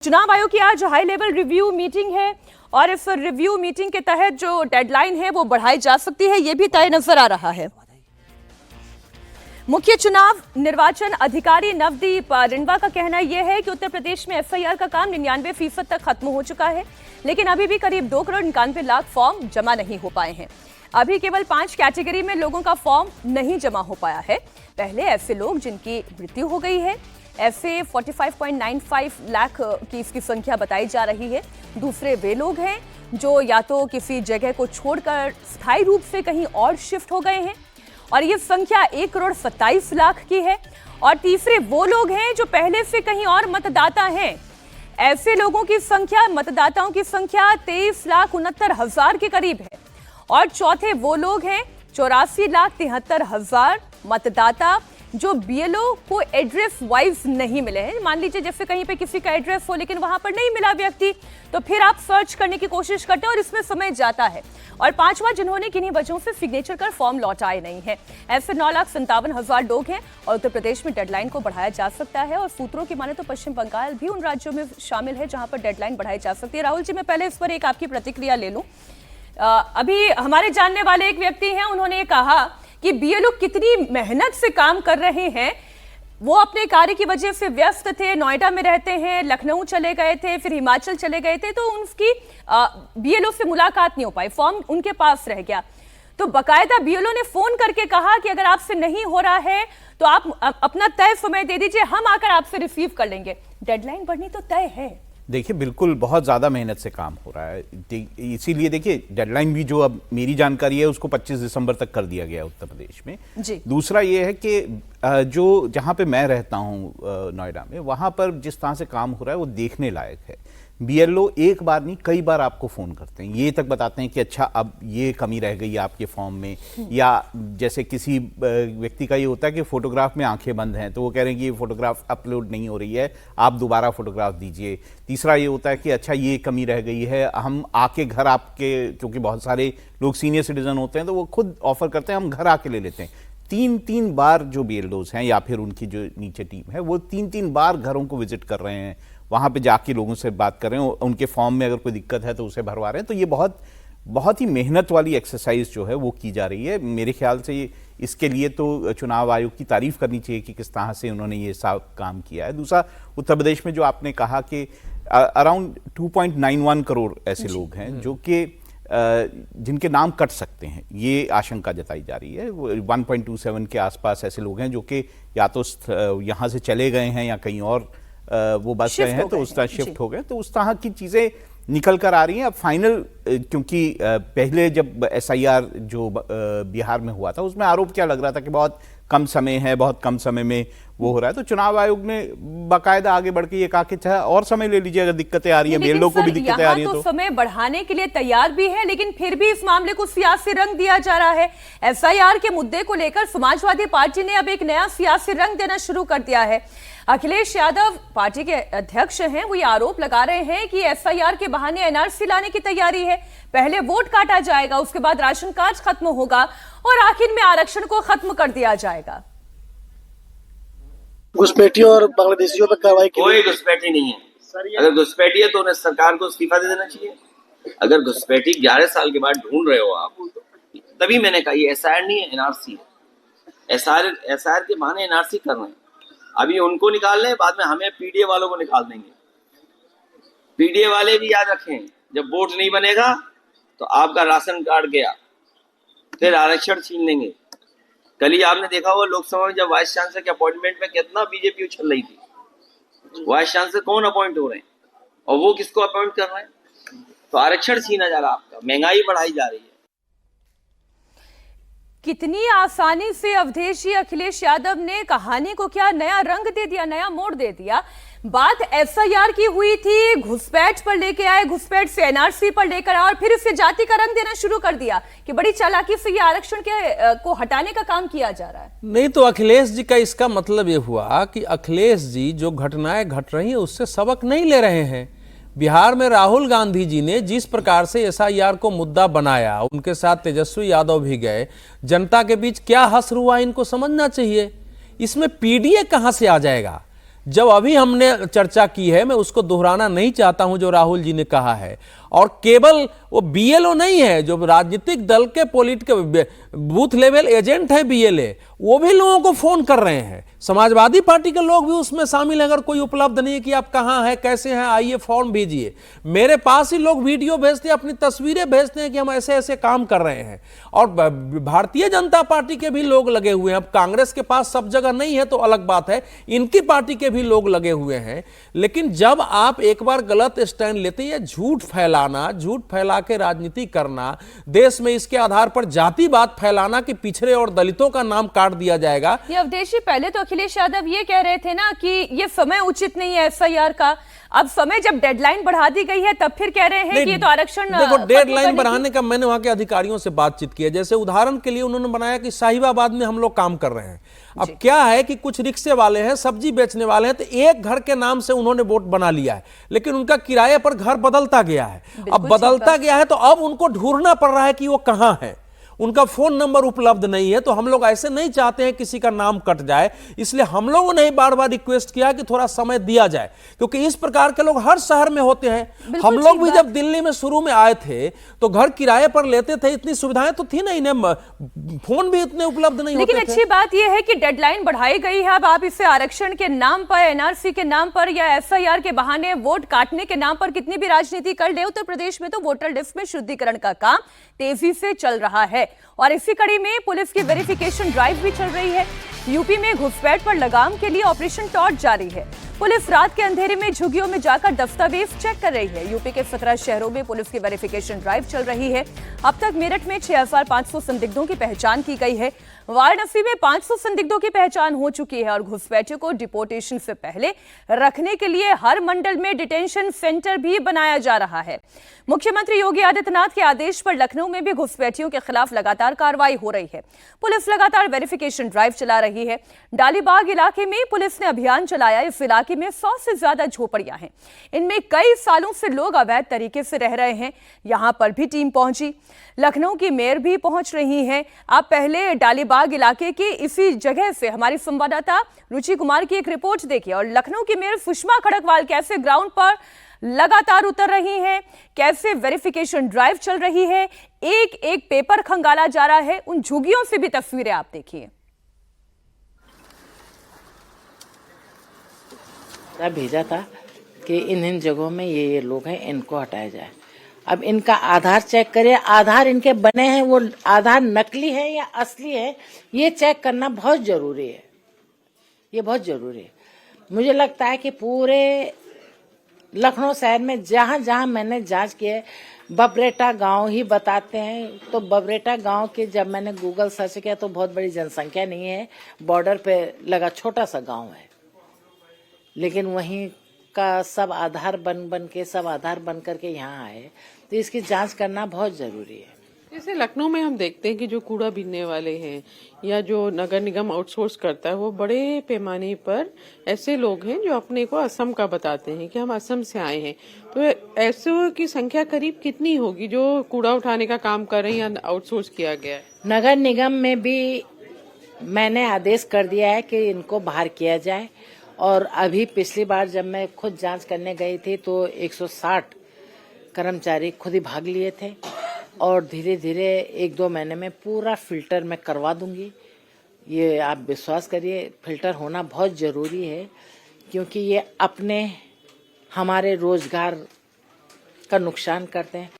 चुनाव आयोग की आज हाई लेवल रिव्यू मीटिंग है और इस रिव्यू मीटिंग के तहत जो डेडलाइन है वो बढ़ाई जा सकती है, ये भी तय नजर आ रहा है। मुख्य चुनाव निर्वाचन अधिकारी नवदीप रिंडवा का कहना यह है कि उत्तर प्रदेश में एफआईआर का काम 99% तक खत्म हो चुका है, लेकिन अभी भी करीब 2 करोड़ 91 लाख फॉर्म जमा नहीं हो पाए हैं। अभी केवल 5 कैटेगरी में लोगों का फॉर्म नहीं जमा हो पाया है। पहले ऐसे लोग जिनकी मृत्यु हो गई है, ऐसे 45.95 लाख की इसकी संख्या बताई जा रही है। दूसरे वे लोग हैं जो या तो किसी जगह को छोड़कर स्थायी रूप से कहीं और शिफ्ट हो गए हैं और ये संख्या 1 करोड़ 27 लाख की है। और तीसरे वो लोग हैं जो पहले से कहीं और मतदाता हैं। ऐसे लोगों की संख्या, मतदाताओं की संख्या 23,69,000 के करीब है। और चौथे वो लोग हैं 84,73,000 मतदाता जो बीएलओ को एड्रेस वाइज नहीं मिले हैं। मान लीजिए जैसे कहीं पे किसी का एड्रेस हो लेकिन वहां पर नहीं मिला व्यक्ति, तो फिर आप सर्च करने की कोशिश करते हैं और इसमें समय जाता है। और पांचवा, जिन्होंने किन्हीं वजहों से सिग्नेचर कर फॉर्म लौटाए नहीं है। ऐसे 9,57,000 लोग हैं और उत्तर प्रदेश में डेडलाइन को बढ़ाया जा सकता है। और सूत्रों की माने तो पश्चिम बंगाल भी उन राज्यों में शामिल है जहां पर डेडलाइन बढ़ाई जा सकती है। राहुल जी, मैं पहले इस पर एक आपकी प्रतिक्रिया ले लूं। अभी हमारे जानने वाले एक व्यक्ति हैं, उन्होंने कहा कि बीएलओ कितनी मेहनत से काम कर रहे हैं। वो अपने कार्य की वजह से व्यस्त थे, नोएडा में रहते हैं, लखनऊ चले गए थे, फिर हिमाचल चले गए थे, तो उनकी बीएलओ से मुलाकात नहीं हो पाई, फॉर्म उनके पास रह गया। तो बकायदा बीएलओ ने फोन करके कहा कि अगर आपसे नहीं हो रहा है तो आप अपना तय समय दे दीजिए, हम आकर आपसे रिसीव कर लेंगे। डेडलाइन बढ़नी तो तय है। देखिए, बिल्कुल बहुत ज़्यादा मेहनत से काम हो रहा है। इसीलिए देखिए, डेडलाइन भी जो अब मेरी जानकारी है उसको 25 दिसंबर तक कर दिया गया उत्तर प्रदेश में जी। दूसरा ये है कि जो जहाँ पे मैं रहता हूँ नोएडा में, वहाँ पर जिस तरह से काम हो रहा है वो देखने लायक है। बीएलओ एक बार नहीं कई बार आपको फ़ोन करते हैं, ये तक बताते हैं कि अच्छा अब ये कमी रह गई है आपके फॉर्म में। या जैसे किसी व्यक्ति का ये होता है कि फ़ोटोग्राफ में आंखें बंद हैं, तो वो कह रहे हैं कि ये फ़ोटोग्राफ अपलोड नहीं हो रही है, आप दोबारा फ़ोटोग्राफ दीजिए। तीसरा ये होता है कि अच्छा ये कमी रह गई है, हम आके घर आपके, क्योंकि बहुत सारे लोग सीनियर सिटीजन होते हैं तो वो खुद ऑफर करते हैं, हम घर आके ले लेते हैं। 3 बार जो बीएलओज हैं या फिर उनकी जो नीचे टीम है वो 3 बार घरों को विजिट कर रहे हैं, वहाँ पे जाके लोगों से बात कर रहे हैं, उनके फॉर्म में अगर कोई दिक्कत है तो उसे भरवा रहे हैं। तो ये बहुत ही मेहनत वाली एक्सरसाइज जो है वो की जा रही है। मेरे ख्याल से इसके लिए तो चुनाव आयोग की तारीफ करनी चाहिए कि किस तरह से उन्होंने ये सब काम किया है। दूसरा, उत्तर प्रदेश में जो आपने कहा कि अराउंड 2.91 करोड़ ऐसे लोग हैं जो कि जिनके नाम कट सकते हैं, ये आशंका जताई जा रही है। 1.27 के आसपास ऐसे लोग हैं जो कि या तो यहाँ से चले गए हैं या कहीं और वो बस गए हैं, तो उस तरह शिफ्ट हो गए। तो उस तरह की चीज़ें निकल कर आ रही हैं। अब फाइनल, क्योंकि पहले जब एसआईआर जो बिहार में हुआ था उसमें आरोप क्या लग रहा था कि बहुत कम समय है, बहुत कम समय में वो हो रहा है, तो चुनाव आयोग ने बाकायदा आगे बढ़ के ये कहा कि और समय ले लीजिए अगर दिक्कतें आ रही हैं, बीएलओ को भी दिक्कतें आ रही हैं तो समय बढ़ाने के लिए तैयार भी है, लेकिन फिर भी इस मामले को सियासी रंग दिया जा रहा है। एफआईआर के मुद्दे को लेकर समाजवादी पार्टी ने अब एक नया सियासी रंग देना शुरू कर दिया है। अखिलेश यादव पार्टी के अध्यक्ष हैं, वो ये आरोप लगा रहे हैं कि एफआईआर के बहाने एनआरसी लाने की तैयारी है। पहले वोट काटा जाएगा, उसके बाद राशन कार्ड खत्म होगा और आखिर में आरक्षण को खत्म कर दिया जाएगा। घुसपैठियों और बांग्लादेशियों पर कार्रवाई की कोई घुसपैठी नहीं है। अगर घुसपैठी है तो उन्हें सरकार को इस्तीफा दे देना चाहिए। अगर घुसपैठी 11 साल के बाद ढूंढ रहे हो आप, तभी मैंने कहा ये एसआईआर नहीं है, एनआरसी है। एसआईआर के बहाने एनआरसी कर रहे हैं। अभी उनको निकाल लें, बाद में हमें पीडीए वालों को निकाल देंगे। पीडीए वाले भी याद रखें, जब वोट नहीं बनेगा तो आपका राशन कार्ड गया, फिर आरक्षण छीन लेंगे। कल ही आपने देखा हुआ लोकसभा में जब वाइस चांसलर के अपॉइंटमेंट में कितना बीजेपी उछल रही थी। वाइस चांसलर कौन अपॉइंट हो रहे हैं और वो किसको अपॉइंट कर रहे हैं? तो आरक्षण छीना जा रहा है आपका, महंगाई बढ़ाई जा रही है। कितनी आसानी से अवधेश जी, अखिलेश यादव ने कहानी को क्या नया रंग दे दिया, नया मोड़ दे दिया। बात एफआईआर की हुई थी, घुसपैठ पर लेके आए, घुसपैठ से एनआरसी पर लेकर आए और फिर इसे जाति का रंग देना शुरू कर दिया कि बड़ी चालाकी से ये आरक्षण को हटाने का काम किया जा रहा है। नहीं तो अखिलेश जी का इसका मतलब ये हुआ कि अखिलेश जी जो घटनाएं घट रही हैं उससे सबक नहीं ले रहे हैं। बिहार में राहुल गांधी जी ने जिस प्रकार से एसआईआर को मुद्दा बनाया, उनके साथ तेजस्वी यादव भी गए, जनता के बीच क्या हश्र हुआ इनको समझना चाहिए। इसमें पीडीए कहां से आ जाएगा? जब अभी हमने चर्चा की है, मैं उसको दोहराना नहीं चाहता हूं जो राहुल जी ने कहा है, और केवल वो बीएलओ नहीं है, जो राजनीतिक दल के पॉलिटिकल बूथ लेवल एजेंट है बीएलए, वो भी लोगों को फोन कर रहे हैं। समाजवादी पार्टी के लोग भी उसमें शामिल हैं। अगर कोई उपलब्ध नहीं है कि आप कहां हैं, कैसे हैं, आइए फॉर्म भेजिए। मेरे पास ही लोग वीडियो भेजते हैं, अपनी तस्वीरें भेजते हैं कि हम ऐसे ऐसे काम कर रहे हैं। और भारतीय जनता पार्टी के भी लोग लगे हुए हैं। अब कांग्रेस के पास सब जगह नहीं है तो अलग बात है, इनकी पार्टी के भी लोग लगे हुए हैं। लेकिन जब आप एक बार गलत स्टैंड लेते हैं, झूठ फैलाना, झूठ फैला के राजनीति करना, देश में इसके आधार पर जातिवाद फैलाना कि पिछड़े और दलितों का नाम काट दिया जाएगा। ये अवधेश जी, पहले तो अखिलेश यादव ये कह रहे थे ना कि ये समय उचित नहीं है एसआईआर का। अब समय जब डेडलाइन बढ़ा दी गई है तब फिर कह रहे हैं कि ये तो आरक्षण। देखो, डेडलाइन बढ़ाने का मैंने वहां के अधिकारियों से बातचीत की है। जैसे उदाहरण के लिए उन्होंने बनाया कि साहिबाबाद में हम लोग काम कर रहे हैं। अब क्या है कि कुछ रिक्शे वाले हैं, सब्जी बेचने वाले हैं, तो एक घर के नाम से उन्होंने वोट बना लिया है, लेकिन उनका किराए पर घर बदलता गया है। अब बदलता गया है तो अब उनको ढूंढना पड़ रहा है कि वो कहां है, उनका फोन नंबर उपलब्ध नहीं है। तो हम लोग ऐसे नहीं चाहते हैं किसी का नाम कट जाए, इसलिए हम लोगों ने बार बार रिक्वेस्ट किया कि थोड़ा समय दिया जाए, क्योंकि इस प्रकार के लोग हर शहर में होते हैं। हम लोग भी जब दिल्ली में शुरू में आए थे तो घर किराए पर लेते थे, इतनी सुविधाएं तो थी नहीं, फोन भी इतने उपलब्ध नहीं होते थे। लेकिन अच्छी बात यह है कि डेडलाइन बढ़ाई गई है। अब आप इसे आरक्षण के नाम पर, एनआरसी के नाम पर या एसआईआर के बहाने वोट काटने के नाम पर कितनी भी राजनीति कर ले, उत्तर प्रदेश में तो वोटर लिस्ट में शुद्धिकरण का काम तेजी से चल रहा है। और इसी कड़ी में पुलिस की वेरिफिकेशन ड्राइव भी चल रही है। यूपी में घुसपैठ पर लगाम के लिए ऑपरेशन टॉर्च जारी है। पुलिस रात के अंधेरे में झुग्गियों में जाकर दस्तावेज चेक कर रही है। यूपी के 17 शहरों में पुलिस की वेरिफिकेशन ड्राइव चल रही है। अब तक मेरठ में 6500 संदिग्धों की पहचान की गई है। वाराणसी में 500 संदिग्धों की पहचान हो चुकी है और घुसपैठियों को डिपोर्टेशन से पहले रखने के लिए हर मंडल में डिटेंशन सेंटर भी बनाया जा रहा है। मुख्यमंत्री योगी आदित्यनाथ के आदेश पर लखनऊ में भी घुसपैठियों के खिलाफ लगातार कार्रवाई हो रही है। पुलिस लगातार वेरिफिकेशन ड्राइव चला रही है। डालीबाग इलाके में पुलिस ने अभियान चलाया। इस इलाके में 100 से ज्यादा झोपड़ियां हैं। इनमें कई सालों से लोग अवैध तरीके से रह रहे हैं। यहां पर भी टीम पहुंची। लखनऊ की मेयर भी पहुंच रही हैं। आप पहले डालीबाग इलाके की इसी जगह से हमारी संवाददाता रुचि कुमार की एक रिपोर्ट देखिए। और लखनऊ की मेयर सुषमा खड़गवाल कैसे ग्राउंड पर लगातार उतर रही हैं, कैसे वेरिफिकेशन ड्राइव चल रही है, एक एक पेपर खंगाला जा रहा है। उन झुग्गियों से भी तस्वीरें आप देखिए। भेजा था कि इन जगहों में ये लोग हैं, इनको हटाया जाए। अब इनका आधार चेक करिए, आधार इनके बने हैं, वो आधार नकली है या असली है, ये चेक करना बहुत जरूरी है। ये बहुत जरूरी है। मुझे लगता है कि पूरे लखनऊ शहर में जहां जहां मैंने जांच की है, बबरेटा गांव ही बताते हैं। तो बबरेटा गांव के जब मैंने गूगल सर्च किया तो बहुत बड़ी जनसंख्या नहीं है, बॉर्डर पे लगा छोटा सा गांव है, लेकिन वहीं का सब आधार बन के सब आधार बन करके यहाँ आए। तो इसकी जांच करना बहुत जरूरी है। जैसे लखनऊ में हम देखते हैं कि जो कूड़ा बीनने वाले हैं या जो नगर निगम आउटसोर्स करता है, वो बड़े पैमाने पर ऐसे लोग हैं जो अपने को असम का बताते हैं कि हम असम से आए हैं। तो ऐसे की संख्या करीब कितनी होगी जो कूड़ा उठाने का काम कर रहे हैं या आउटसोर्स किया गया है? नगर निगम में भी मैंने आदेश कर दिया है कि इनको बाहर किया जाए। और अभी पिछली बार जब मैं खुद जांच करने गई थी तो 160 कर्मचारी खुद ही भाग लिए थे। और धीरे धीरे 1-2 महीने में पूरा फिल्टर मैं करवा दूंगी। ये आप विश्वास करिए, फिल्टर होना बहुत जरूरी है, क्योंकि ये अपने हमारे रोजगार का नुकसान करते हैं।